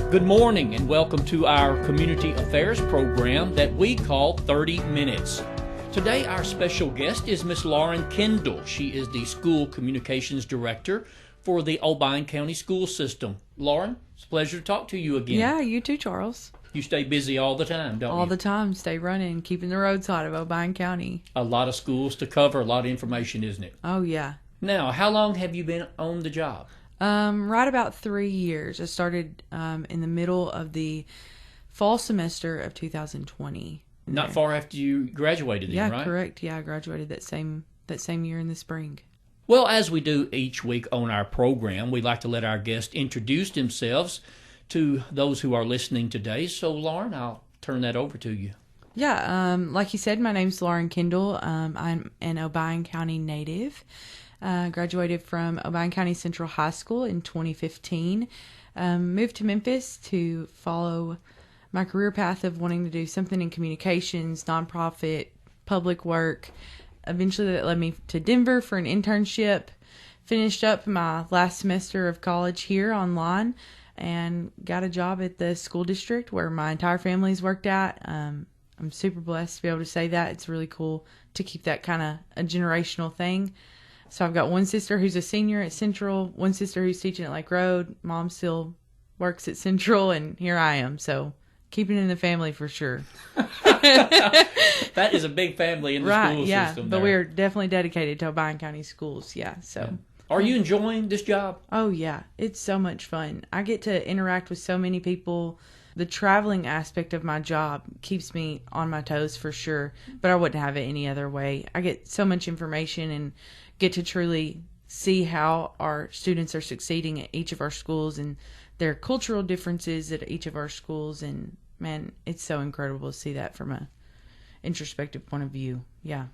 Good morning and welcome to our community affairs program that we call 30 Minutes. Today our special guest is Miss Lauren Kendall. She is the School Communications Director for the Obion County School System. Lauren, it's a pleasure to talk to you again. Yeah, you too, Charles. You stay busy all the time, don't you? All the time. Stay running, keeping the roads hot of Obion County. A lot of schools to cover, a lot of information, isn't it? Oh, yeah. Now, how long have you been on the job? Right about 3 years. I started in the middle of the fall semester of 2020. Not far after you graduated, then, right? Yeah, correct. Yeah, I graduated that same year in the spring. Well, as we do each week on our program, we like to let our guests introduce themselves to those who are listening today. So, Lauren, I'll turn that over to you. Yeah, like you said, my name's Lauren Kendall. I'm an Obion County native. Graduated from Obion County Central High School in 2015. Moved to Memphis to follow my career path of wanting to do something in communications, nonprofit, public work. Eventually that led me to Denver for an internship. Finished up my last semester of college here online and got a job at the school district where my entire family's worked at. I'm super blessed to be able to say that. It's really cool to keep that kind of a generational thing. So I've got one sister who's a senior at Central, one sister who's teaching at Lake Road. Mom still works at Central, and here I am. So keeping it in the family for sure. That is a big family in the school system. But we're definitely dedicated to Obion County schools. Yeah. So. Yeah. Are you enjoying this job? Oh, yeah. It's so much fun. I get to interact with so many people. The traveling aspect of my job keeps me on my toes for sure, but I wouldn't have it any other way. I get so much information and get to truly see how our students are succeeding at each of our schools and their cultural differences at each of our schools. And man, it's so incredible to see that from a introspective point of view. Yeah.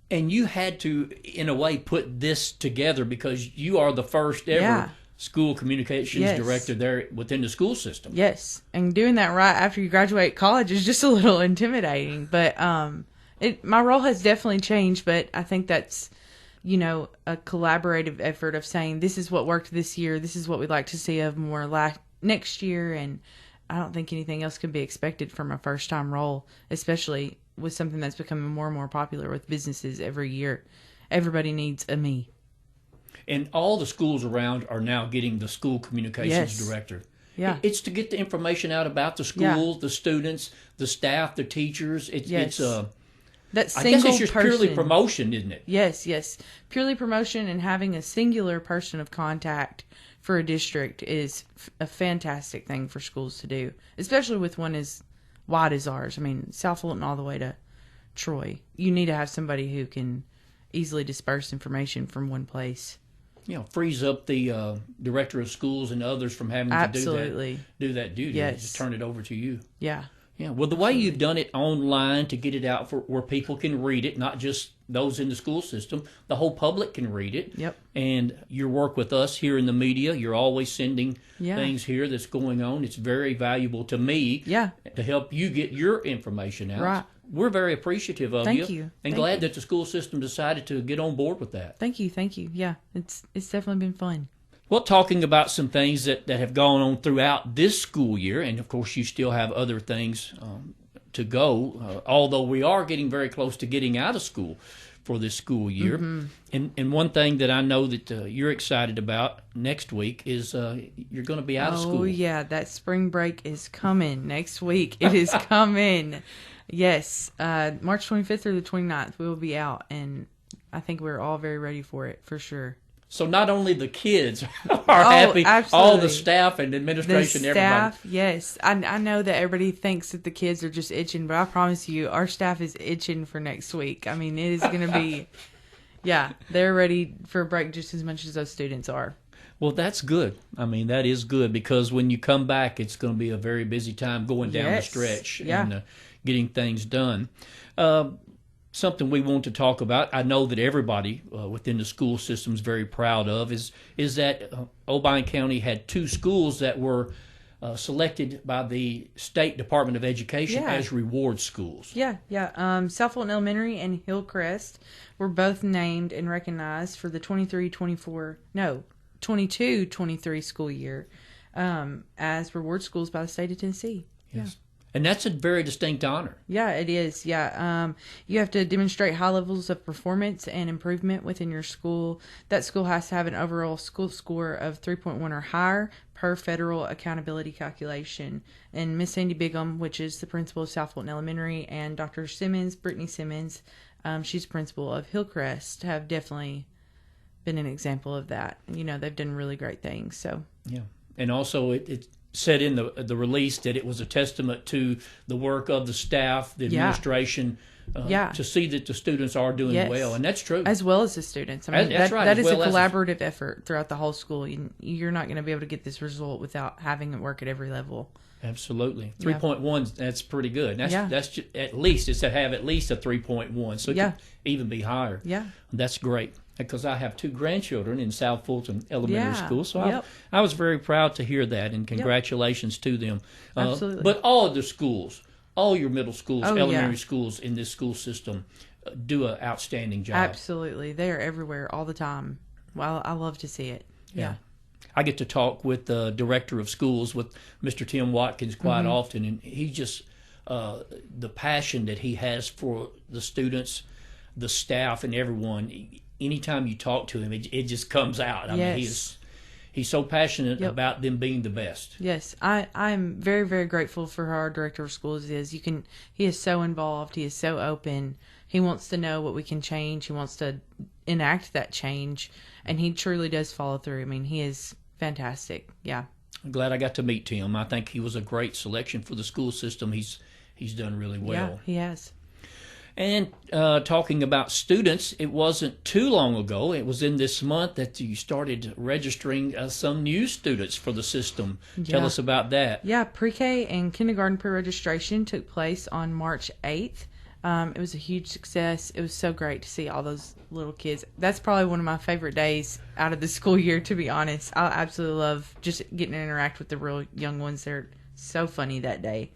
And you had to, in a way, put this together because you are the first ever school communications director there within the school system. Yes. And doing that right after you graduate college is just a little intimidating. But my role has definitely changed, but I think that's, a collaborative effort of saying this is what worked this year, this is what we'd like to see of more next year, and I don't think anything else can be expected from a first-time role, especially with something that's becoming more and more popular with businesses every year. Everybody needs a me. And all the schools around are now getting the school communications director. Yeah. It's to get the information out about the school, the students, the staff, the teachers. I guess it's just purely promotion, isn't it? Yes. Purely promotion, and having a singular person of contact for a district is a fantastic thing for schools to do, especially with one as wide as ours. I mean, South Fulton all the way to Troy. You need to have somebody who can easily disperse information from one place. Frees up the director of schools and others from having to do that duty. Yes. Just turn it over to you. Yeah. Yeah, well, the way you've done it online to get it out for where people can read it, not just those in the school system, the whole public can read it. Yep. And your work with us here in the media, you're always sending things here that's going on. It's very valuable to me to help you get your information out. Right. We're very appreciative of you. Thank you. And glad that the school system decided to get on board with that. Thank you. Yeah, it's definitely been fun. Well, talking about some things that have gone on throughout this school year, and of course you still have other things to go, although we are getting very close to getting out of school for this school year. Mm-hmm. And one thing that I know that you're excited about next week is you're going to be out of school. Oh, yeah, that spring break is coming next week. It is coming. Yes, March 25th through the 29th, we will be out, and I think we're all very ready for it, for sure. So not only the kids are happy, absolutely. All the staff and administration, the staff, everybody. Yes. I know that everybody thinks that the kids are just itching, but I promise you, our staff is itching for next week. I mean, it is going to be, they're ready for a break just as much as those students are. Well, that's good. I mean, that is good because when you come back, it's going to be a very busy time going down the stretch and getting things done. Something we want to talk about, I know that everybody within the school system is very proud of, is that Obion County had 2 schools that were selected by the State Department of Education as reward schools. South Fulton Elementary and Hillcrest were both named and recognized for the 22-23 school year as reward schools by the state of Tennessee. Yes. Yeah. And that's a very distinct honor. Yeah, it is. Yeah. You have to demonstrate high levels of performance and improvement within your school. That school has to have an overall school score of 3.1 or higher per federal accountability calculation. And Miss Sandy Bigham, which is the principal of South Fulton Elementary, and Dr. Simmons, Brittany Simmons, she's principal of Hillcrest, have definitely been an example of that. They've done really great things. So yeah. And also it said in the release that it was a testament to the work of the staff, the administration, to see that the students are doing well, and that's true. As well as the students. I mean, that's right. That is a collaborative effort throughout the whole school. You're not going to be able to get this result without having it work at every level. Absolutely. 3.1, that's pretty good. That's just, at least it's to have at least a 3.1, so it could even be higher. Yeah. That's great. Because I have 2 grandchildren in South Fulton Elementary School, so I was very proud to hear that, and congratulations to them. Absolutely. But all of the schools, all your middle schools, elementary schools in this school system do an outstanding job. Absolutely. They are everywhere all the time. Well, I love to see it. Yeah. I get to talk with the director of schools, with Mr. Tim Watkins, quite often, and he just, the passion that he has for the students, the staff, and everyone. Anytime you talk to him, it just comes out. I mean, he's so passionate about them being the best. Yes, I'm very, very grateful for who our director of schools is. He is so involved. He is so open. He wants to know what we can change. He wants to enact that change, and he truly does follow through. I mean, he is fantastic. Yeah. I'm glad I got to meet Tim. I think he was a great selection for the school system. He's done really well. Yeah, he has. And talking about students, it wasn't too long ago, it was in this month that you started registering some new students for the system. Tell us about that. Yeah, pre-K and kindergarten pre-registration took place on March 8th. It was a huge success. It was so great to see all those little kids. That's probably one of my favorite days out of the school year, to be honest. I absolutely love just getting to interact with the real young ones. They're so funny that day.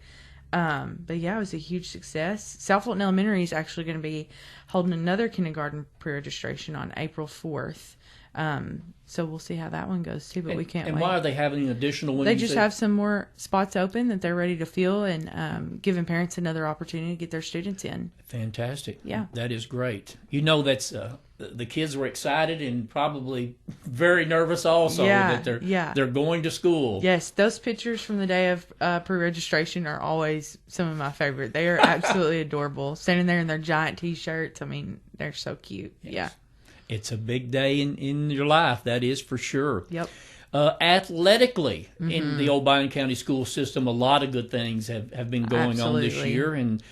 But yeah, it was a huge success. South Fulton Elementary is actually going to be holding another kindergarten pre-registration on April 4th. So we'll see how that one goes too, but we can't wait. And why are they having an additional one? They just have some more spots open that they're ready to fill, and giving parents another opportunity to get their students in. Fantastic. Yeah. That is great. That's the kids were excited and probably very nervous also that they're going to school. Yes, those pictures from the day of pre-registration are always some of my favorite. They are absolutely adorable. Standing there in their giant T-shirts. I mean, they're so cute. Yes. Yeah. It's a big day in your life, that is for sure. Yep. Athletically, in the Obion County school system, a lot of good things have been going on this year. And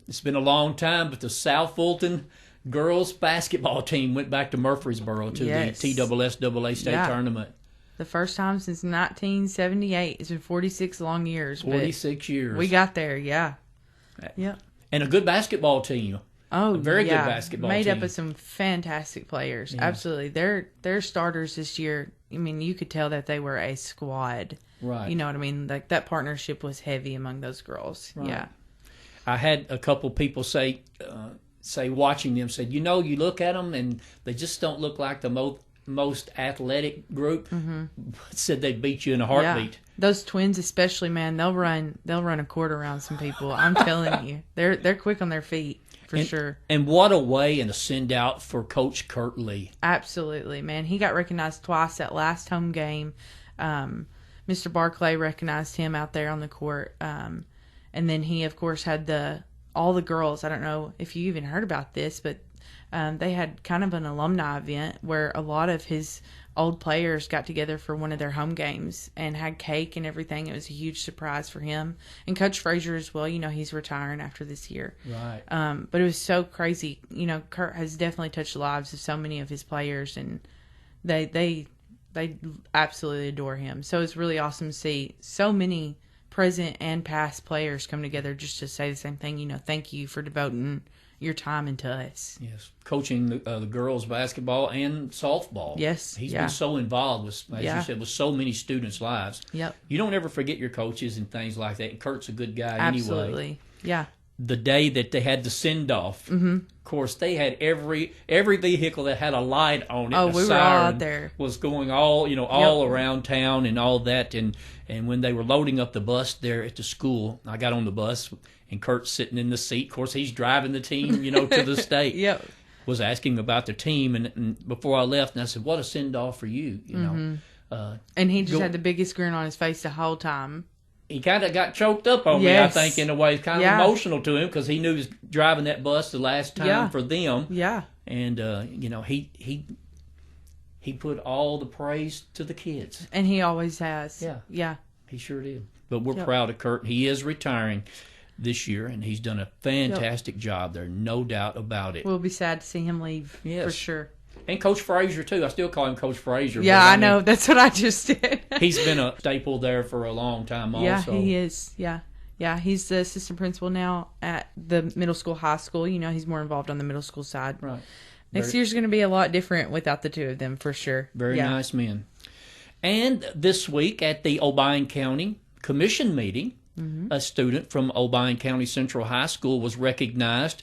it's been a long time, but the South Fulton girls basketball team went back to Murfreesboro to the TSSAA state tournament. The first time since 1978. It's been 46 long years. 46 years. We got there, yeah. And a good basketball team. Oh, a very good basketball team. Made up of some fantastic players. Yeah. Absolutely. Their starters this year, I mean, you could tell that they were a squad. Right. You know what I mean? Like, that partnership was heavy among those girls. Right. Yeah. I had a couple people say watching them, said, you look at them and they just don't look like the most athletic group. Said they beat you in a heartbeat. Yeah. Those twins especially, man, they'll run a court around some people. I'm telling you. They're quick on their feet. For sure. And what a way and a send out for Coach Kurt Lee. Absolutely, man. He got recognized twice that last home game. Mr. Barclay recognized him out there on the court. And then he, of course, had all the girls. I don't know if you even heard about this, but they had kind of an alumni event where a lot of his old players got together for one of their home games and had cake and everything. It was a huge surprise for him. And Coach Frazier as well. He's retiring after this year. Right. But it was so crazy. Kurt has definitely touched the lives of so many of his players, and they absolutely adore him. So it's really awesome to see so many present and past players come together just to say the same thing. Thank you for devoting your time into us. Yes, coaching the girls basketball and softball. Yes, he's been so involved with, as you said, with so many students' lives. Yep. You don't ever forget your coaches and things like that. And Kurt's a good guy Absolutely. anyway. Yeah. the day that they had the send-off. Mm-hmm. Of course, they had every vehicle that had a light on it. Oh, we were all out there. Was going all around town and all that. And when they were loading up the bus there at the school, I got on the bus, and Kurt's sitting in the seat. Of course, he's driving the team, to the state. Yep. Was asking about the team, and before I left, and I said, "What a send-off for you," Mm-hmm. And he just had the biggest grin on his face the whole time. He kind of got choked up on me, I think, in a way. It's kind of emotional to him because he knew he was driving that bus the last time for them. Yeah. And, he put all the praise to the kids. And he always has. Yeah. Yeah. He sure did. But we're proud of Kurt. He is retiring this year, and he's done a fantastic job there, no doubt about it. We'll be sad to see him leave, for sure. And Coach Frazier, too. I still call him Coach Frazier. Yeah, I know. That's what I just did. He's been a staple there for a long time also. Yeah, he is. Yeah. Yeah, he's the assistant principal now at the middle school, high school. He's more involved on the middle school side. Right. Next year's going to be a lot different without the two of them, for sure. Very nice men. And this week at the Obion County Commission meeting, a student from Obion County Central High School was recognized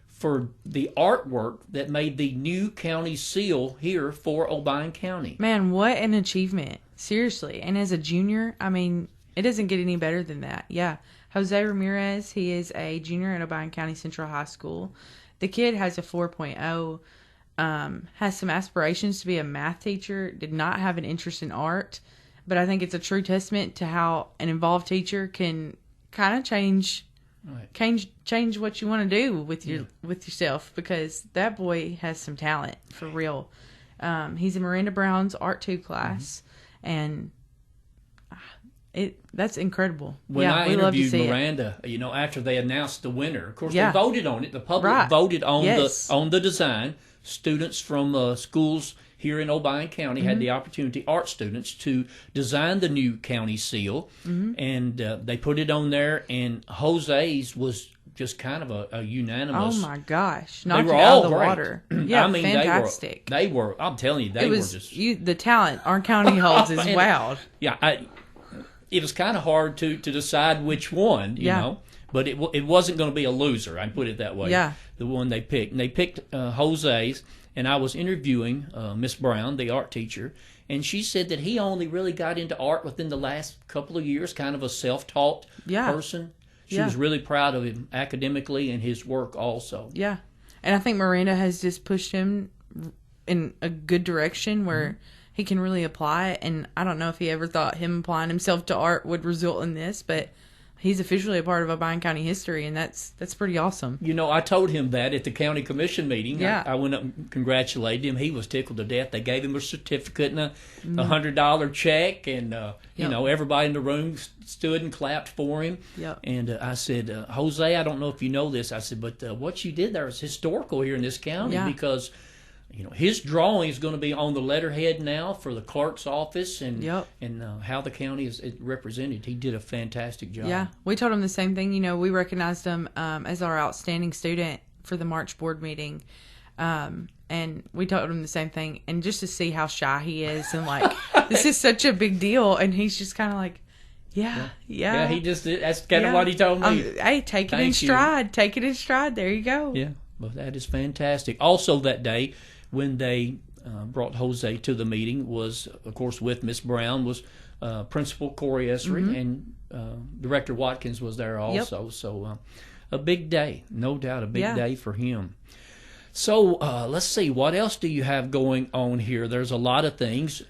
for the artwork that made the new county seal here for Obion County. Man, what an achievement. Seriously. And as a junior, it doesn't get any better than that. Yeah. Jose Ramirez, he is a junior at Obion County Central High School. The kid has a 4.0, has some aspirations to be a math teacher, did not have an interest in art, but I think it's a true testament to how an involved teacher can kind of change what you want to do with yourself, because that boy has some talent for real. He's in Miranda Brown's Art 2 class, and that's incredible. When I interviewed Miranda, after they announced the winner, of course they voted on it. The public voted on the design. Students from schools here in Obion County had the opportunity, art students, to design the new county seal, and they put it on there. And Jose's was just kind of a unanimous. Oh my gosh! Knocked it out of the water. Yeah, fantastic. They were. I'm telling you, they were just the talent our county holds is wild. Yeah, it was kind of hard to decide which one, you know. But it wasn't going to be a loser, I put it that way. Yeah. The one they picked. And they picked Jose's, and I was interviewing Miss Brown, the art teacher, and she said that he only really got into art within the last couple of years, kind of a self-taught person. She was really proud of him academically and his work also. Yeah. And I think Miranda has just pushed him in a good direction where he can really apply it. And I don't know if he ever thought him applying himself to art would result in this, but he's officially a part of Obion County history, and that's pretty awesome. I told him that at the county commission meeting. Yeah. I went up and congratulated him. He was tickled to death. They gave him a certificate and a $100 check, and everybody in the room stood and clapped for him. Yep. And I said, Jose, I don't know if you know this. I said, but what you did there is historical here in this county because his drawing is going to be on the letterhead now for the clerk's office and how the county is represented. He did a fantastic job. Yeah, we told him the same thing. We recognized him as our outstanding student for the March board meeting. And we told him the same thing. And just to see how shy he is and this is such a big deal. And he's just kind of like, yeah. He just did. That's kind of what he told me. Hey, take it in stride. Take it in stride. There you go. Yeah, well, that is fantastic. Also that day, when they brought Jose to the meeting, was, of course, with Miss Brown, was Principal Corey Essery, and Director Watkins was there also. Yep. So a big day, no doubt, a big day for him. So let's see, what else do you have going on here? There's a lot of things.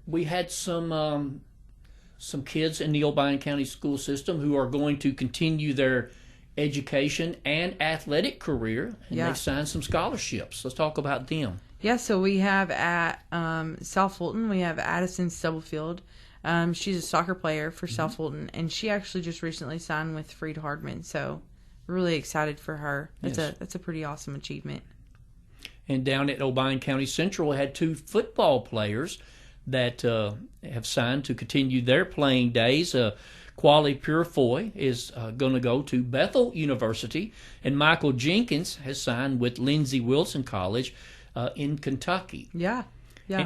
We had some kids in the Obion County school system who are going to continue their education and athletic career, and they signed some scholarships. Let's talk about them. Yeah, so we have at South Fulton, we have Addison Stubblefield. She's a soccer player for South Fulton, and she actually just recently signed with Freed Hardman, so we're really excited for her. That's a pretty awesome achievement. And down at Obion County Central, we had 2 football players that have signed to continue their playing days. Quali Purefoy is going to go to Bethel University, and Michael Jenkins has signed with Lindsey Wilson College in Kentucky. Yeah,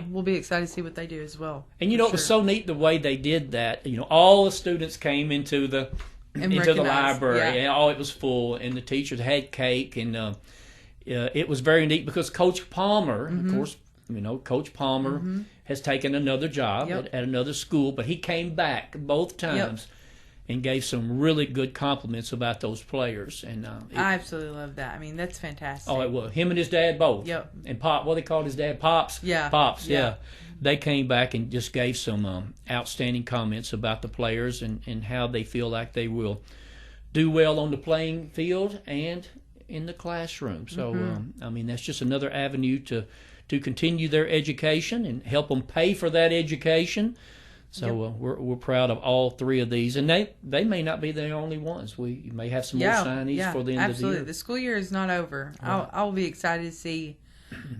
we'll be excited to see what they do as well. And it was so neat the way they did that. All the students came into the into the library, and it was full, and the teachers had cake, and it was very neat because Coach Palmer, of course, Coach Palmer has taken another job at another school, but he came back both times and gave some really good compliments about those players. And I absolutely love that. I mean, that's fantastic. Oh, it was. Him and his dad both. Yep. And Pop, what they called his dad? Pops? Yeah. Pops, yeah. They came back and just gave some outstanding comments about the players and how they feel like they will do well on the playing field and in the classroom. So, I mean, that's just another avenue to continue their education and help them pay for that education. So we're proud of all three of these, and they may not be the only ones. We may have some more signees for the end of the year. The school year is not over. Right. I'll be excited to see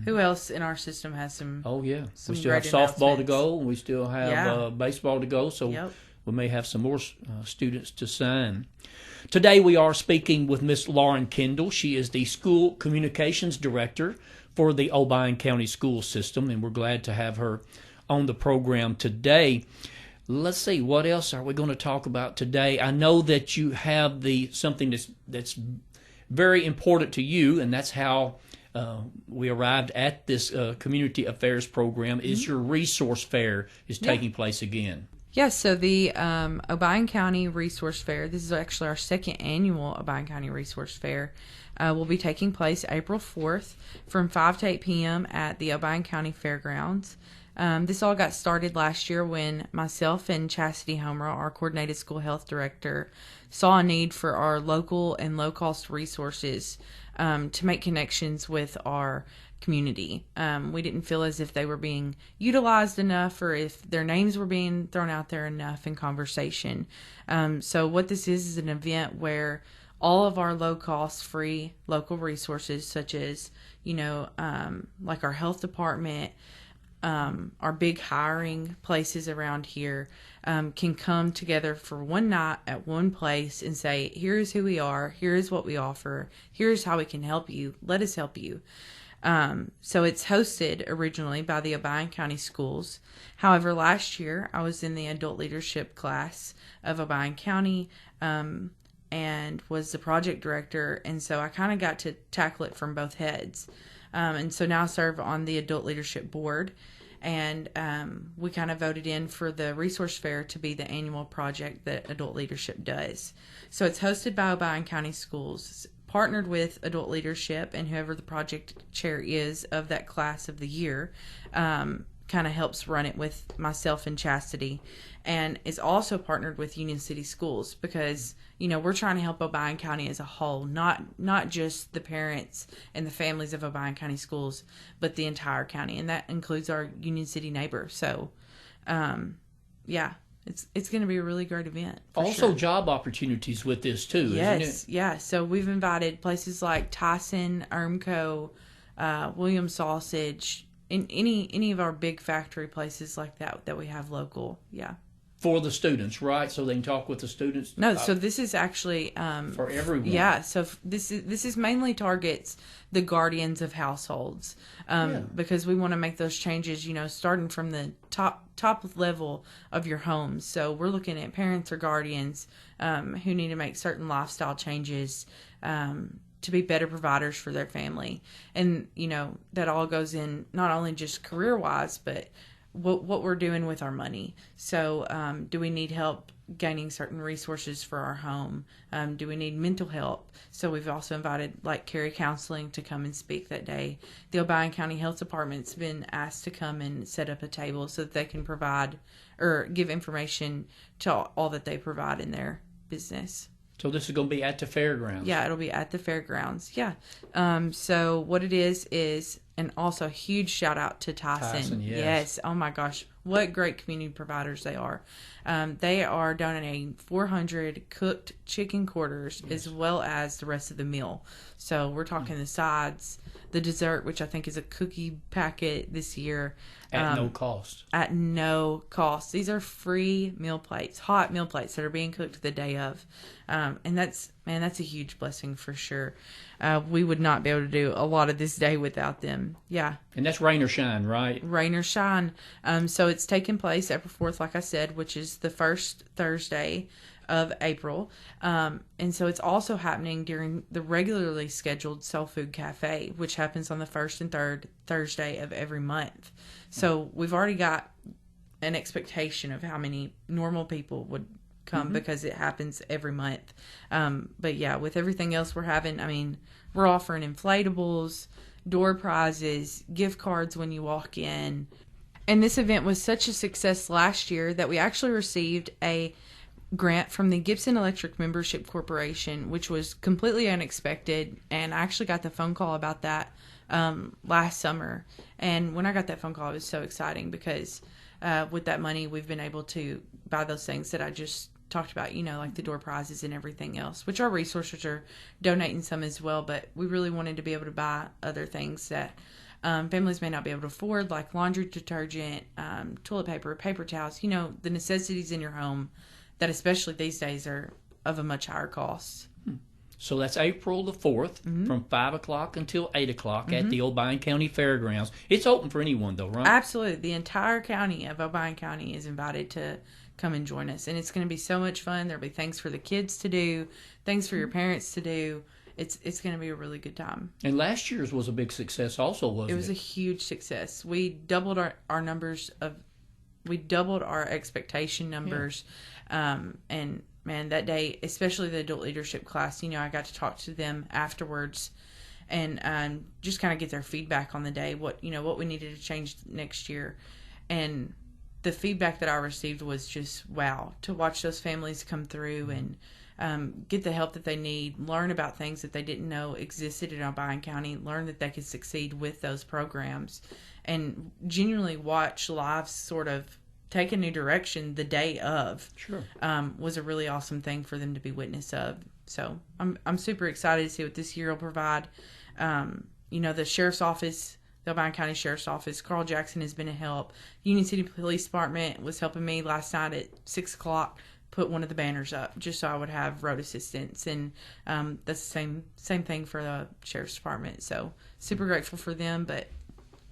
who else in our system has some. Oh yeah, we still have softball to go, and we still have baseball to go. So we may have some more students to sign. Today we are speaking with Miss Lauren Kendall. She is the School Communications Director for the Obion County School System, and we're glad to have her on the program today. Let's see, what else are we going to talk about today? I know that you have something that's very important to you, and that's how we arrived at this community affairs program. Is your resource fair is taking place again? Yes, so the Obion County Resource Fair, this is actually our second annual Obion County Resource Fair, will be taking place April 4th from 5 to 8 p.m. at the Obion County Fairgrounds. This all got started last year when myself and Chastity Homer, our coordinated school health director, saw a need for our local and low-cost resources to make connections with our community. We didn't feel as if they were being utilized enough or if their names were being thrown out there enough in conversation. So what this is an event where all of our low-cost, free local resources, such as, like our health department, our big hiring places around here, can come together for one night at one place and say, here's who we are, here's what we offer, here's how we can help you, let us help you. So it's hosted originally by the Obion County Schools. However, last year I was in the adult leadership class of Obion County, and was the project director, and so I kind of got to tackle it from both heads. And so now I serve on the adult leadership board, and we kind of voted in for the resource fair to be the annual project that adult leadership does. So it's hosted by Obion County Schools, partnered with adult leadership, and whoever the project chair is of that class of the year kind of helps run it with myself and Chastity, and is also partnered with Union City Schools because we're trying to help Obion County as a whole, not just the parents and the families of Obion County Schools, but the entire county, and that includes our Union City neighbor. So it's going to be a really great event. Also, job opportunities with this too, isn't it? Yeah. So we've invited places like Tyson, Ermco, Williams Sausage, in any of our big factory places like that we have local. Yeah. For the students, right? So they can talk with the students. No, so this is actually for everyone. Yeah, so this is mainly targets the guardians of households, because we want to make those changes. Starting from the top level of your homes. So we're looking at parents or guardians who need to make certain lifestyle changes to be better providers for their family, and that all goes in not only just career wise, but what we're doing with our money. So do we need help gaining certain resources for our home? Do we need mental help? So we've also invited like Carey Counseling to come and speak that day. The Obion County Health Department's been asked to come and set up a table so that they can provide or give information to all that they provide in their business. So this is going to be at the fairgrounds. Yeah, it'll be at the fairgrounds. Yeah. So what it is, and also a huge shout out to Tyson. Yes. Oh my gosh, what great community providers they are. They are donating 400 cooked chicken quarters as well as the rest of the meal. So we're talking the sides, the dessert, which I think is a cookie packet this year. At no cost. At no cost. These are free meal plates, hot meal plates that are being cooked the day of. And that's a huge blessing for sure. We would not be able to do a lot of this day without them. Yeah. And that's rain or shine, right? Rain or shine. So it's taking place April 4th, like I said, which is the first Thursday of April. And so it's also happening during the regularly scheduled Soul Food Cafe, which happens on the first and third Thursday of every month. So we've already got an expectation of how many normal people would come because it happens every month. But yeah, with everything else we're having, I mean, we're offering inflatables, door prizes, gift cards when you walk in. And this event was such a success last year that we actually received a grant from the Gibson Electric Membership Corporation, which was completely unexpected. And I actually got the phone call about that last summer. And when I got that phone call, it was so exciting because with that money, we've been able to buy those things that I just talked about, you know, like the door prizes and everything else, which our resources are donating some as well. But we really wanted to be able to buy other things that families may not be able to afford, like laundry detergent, toilet paper, paper towels, you know, the necessities in your home that especially these days are of a much higher cost. So that's April the 4th from 5 o'clock until 8 o'clock at the Obion County Fairgrounds. It's open for anyone, though, right? Absolutely. The entire county of Obion County is invited to come and join us. And it's going to be so much fun. There'll be things for the kids to do, things for your parents to do. It's going to be a really good time. And last year's was a big success also, wasn't it? It was a huge success. We doubled our numbers we doubled our expectation numbers. Yeah. And man, that day, especially the adult leadership class, you know, I got to talk to them afterwards and just kind of get their feedback on the day, what we needed to change next year. And the feedback that I received was just wow, to watch those families come through and get the help that they need, learn about things that they didn't know existed in Obion County, learn that they could succeed with those programs, and genuinely watch lives sort of take a new direction the day of. Sure. Was a really awesome thing for them to be witness of. So I'm super excited to see what this year will provide. You know, the sheriff's office, the Obion County Sheriff's Office, Carl Jackson has been a help. Union City Police Department was helping me last night at 6 o'clock put one of the banners up just so I would have road assistance. And that's the same thing for the Sheriff's Department. So super grateful for them, but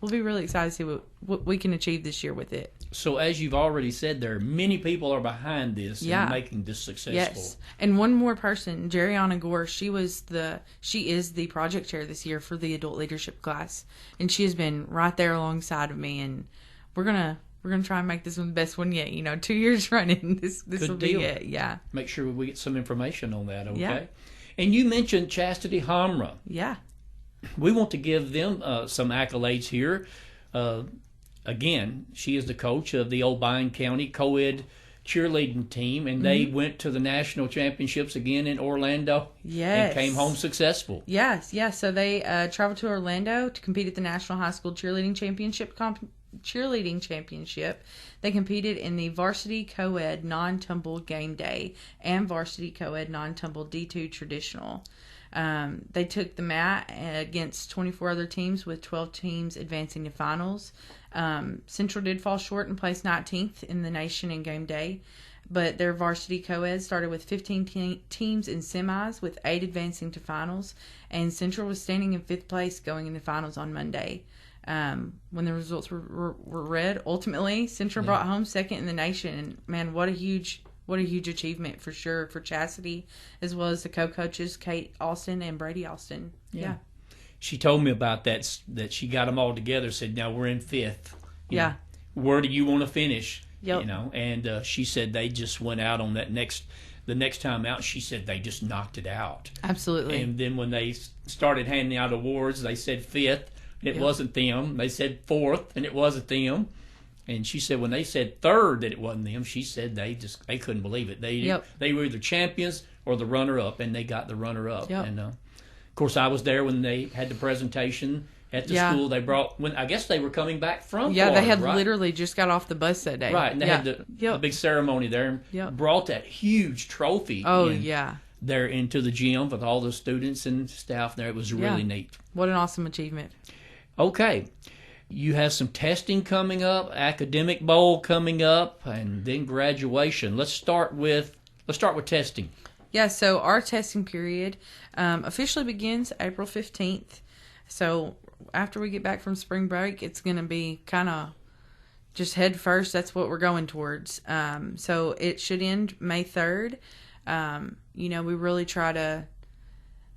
we'll be really excited to see what we can achieve this year with it. So as you've already said, there are many people are behind this and making this successful. Yes. And one more person, Jeriana Gore, she is the project chair this year for the adult leadership class. And she has been right there alongside of me, and we're gonna try and make this one the best one yet. You know, 2 years running. This will be it. Yeah. Make sure we get some information on that, okay? Yeah. And you mentioned Chastity Hamra. Yeah. We want to give them some accolades here. Again, she is the coach of the Obion County co-ed cheerleading team, and they went to the national championships again in Orlando. Yes. And came home successful. Yes. So they traveled to Orlando to compete at the National High School Cheerleading Championship. They competed in the varsity co-ed non-tumble game day and varsity co-ed non-tumble D2 traditional. They took the mat against 24 other teams, with 12 teams advancing to finals. Central did fall short and placed 19th in the nation in game day, but their varsity co-ed started with 15 teams in semis, with 8 advancing to finals, and Central was standing in 5th place going into finals on Monday. When the results were read, ultimately Central brought home 2nd in the nation, and man, what a huge achievement for sure for Chastity, as well as the co-coaches Kate Austin and Brady Austin. Yeah. She told me about that she got them all together, said, now we're in 5th. You know, where do you want to finish? Yep. You know, and she said they just went out on the next time out. She said they just knocked it out. Absolutely. And then when they started handing out awards, they said 5th. It wasn't them. They said 4th, and it wasn't them. And she said when they said 3rd that it wasn't them, she said they couldn't believe it. They were either champions or the runner-up, and they got the runner-up. Yep. And of course, I was there when they had the presentation at the school. They brought I guess they were coming back from Florida, they had right? literally just got off the bus that day. Right, and they had the big ceremony there. And brought that huge trophy. There into the gym with all the students and staff there. It was really neat. What an awesome achievement. Okay. You have some testing coming up, academic bowl coming up, and then graduation. Let's start with testing. Yeah, so our testing period officially begins April 15th. So after we get back from spring break, it's going to be kind of just head first. That's what we're going towards. So it should end May 3rd. We really try to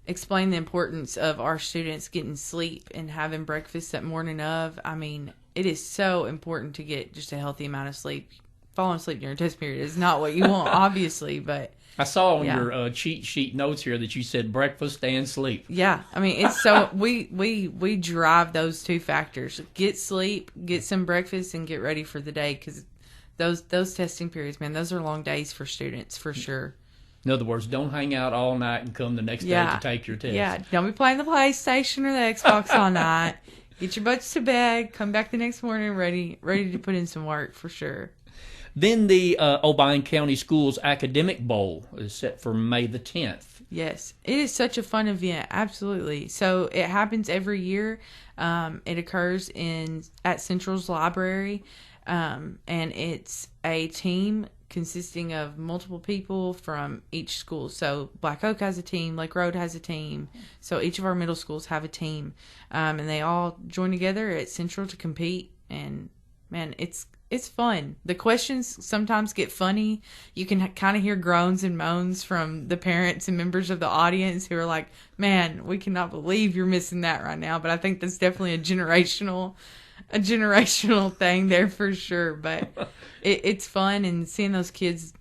explain the importance of our students getting sleep and having breakfast that morning of. I mean, it is so important to get just a healthy amount of sleep. Falling asleep during test period is not what you want, obviously, but I saw on your cheat sheet notes here that you said breakfast and sleep. Yeah, I mean, it's so we drive those two factors: get sleep, get some breakfast, and get ready for the day. Because those testing periods, man, those are long days for students for sure. In other words, don't hang out all night and come the next day to take your test. Yeah, don't be playing the PlayStation or the Xbox all night. Get your butts to bed. Come back the next morning ready to put in some work for sure. Then the Obion County Schools Academic Bowl is set for May the 10th. Yes, it is such a fun event. Absolutely. So it happens every year. It occurs at Central's library, and it's a team consisting of multiple people from each school. So Black Oak has a team, Lake Road has a team. So each of our middle schools have a team, and they all join together at Central to compete. And man, it's fun. The questions sometimes get funny. You can kind of hear groans and moans from the parents and members of the audience who are like, man, we cannot believe you're missing that right now. But I think that's definitely a generational thing there for sure. But it's fun, and seeing those kids,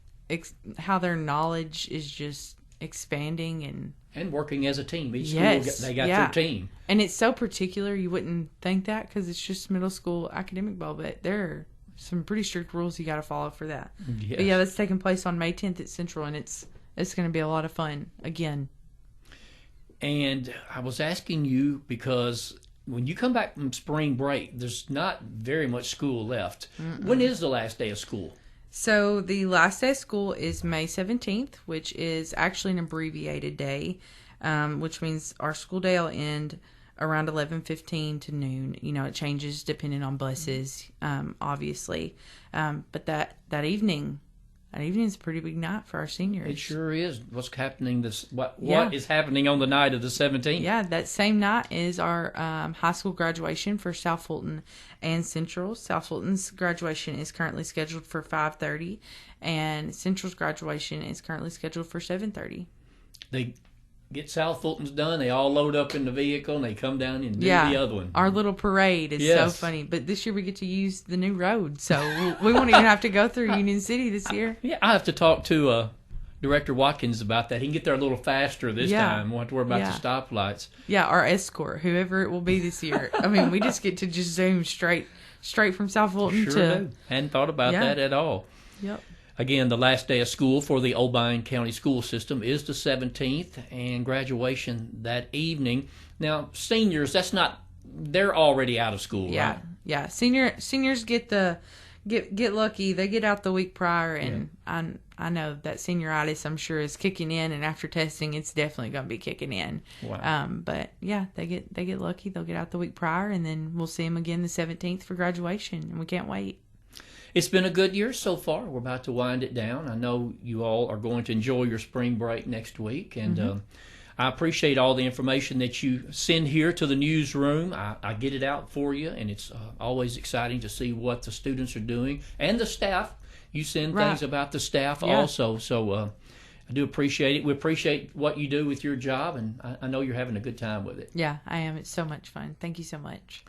how their knowledge is just expanding and working as a team. Each school, they got their team. And it's so particular. You wouldn't think that because it's just middle school academic ball, but there are some pretty strict rules you got to follow for that. Yes. But yeah, that's taking place on May 10th at Central, and it's going to be a lot of fun again. And I was asking you because when you come back from spring break, there's not very much school left. Mm-mm. When is the last day of school? So the last day of school is May 17th, which is actually an abbreviated day, which means our school day will end around 11:15 to noon. It changes depending on buses, obviously. But that evening is a pretty big night for our seniors. It sure is. What's happening what is happening on the night of the 17th? Yeah, that same night is our high school graduation for South Fulton and Central. South Fulton's graduation is currently scheduled for 5:30, and Central's graduation is currently scheduled for 7:30. They get South Fulton's done, they all load up in the vehicle, and they come down and do the other one. Our little parade is so funny. But this year we get to use the new road, so we won't even have to go through Union City this year. Yeah, I have to talk to Director Watkins about that. He can get there a little faster this time. Won't have to worry about the stoplights. Yeah, our escort, whoever it will be this year. I mean, we just get to just zoom straight from South Fulton to... Sure do. Hadn't thought about that at all. Yep. Again, the last day of school for the Obion County school system is the 17th, and graduation that evening. Now, seniors, they're already out of school, right? Yeah. Seniors get lucky. They get out the week prior, and I know that senioritis, I'm sure, is kicking in, and after testing, it's definitely going to be kicking in. Wow. But yeah, they get lucky. They'll get out the week prior, and then we'll see them again the 17th for graduation, and we can't wait. It's been a good year so far. We're about to wind it down. I know you all are going to enjoy your spring break next week, and I appreciate all the information that you send here to the newsroom. I get it out for you, and it's always exciting to see what the students are doing and the staff. You send things about the staff also, so I do appreciate it. We appreciate what you do with your job, and I know you're having a good time with it. Yeah, I am. It's so much fun. Thank you so much.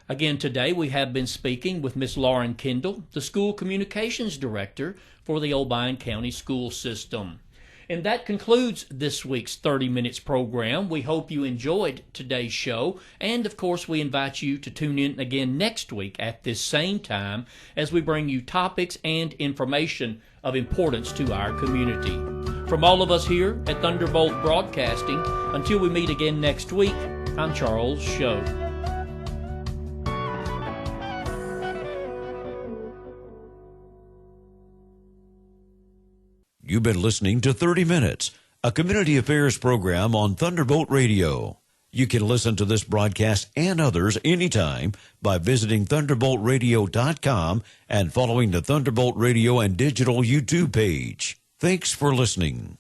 Again, today we have been speaking with Miss Lauren Kendall, the School Communications Director for the Obion County School System. And that concludes this week's 30 Minutes program. We hope you enjoyed today's show. And, of course, we invite you to tune in again next week at this same time as we bring you topics and information of importance to our community. From all of us here at Thunderbolt Broadcasting, until we meet again next week, I'm Charles Choate. You've been listening to 30 Minutes, a community affairs program on Thunderbolt Radio. You can listen to this broadcast and others anytime by visiting thunderboltradio.com and following the Thunderbolt Radio and Digital YouTube page. Thanks for listening.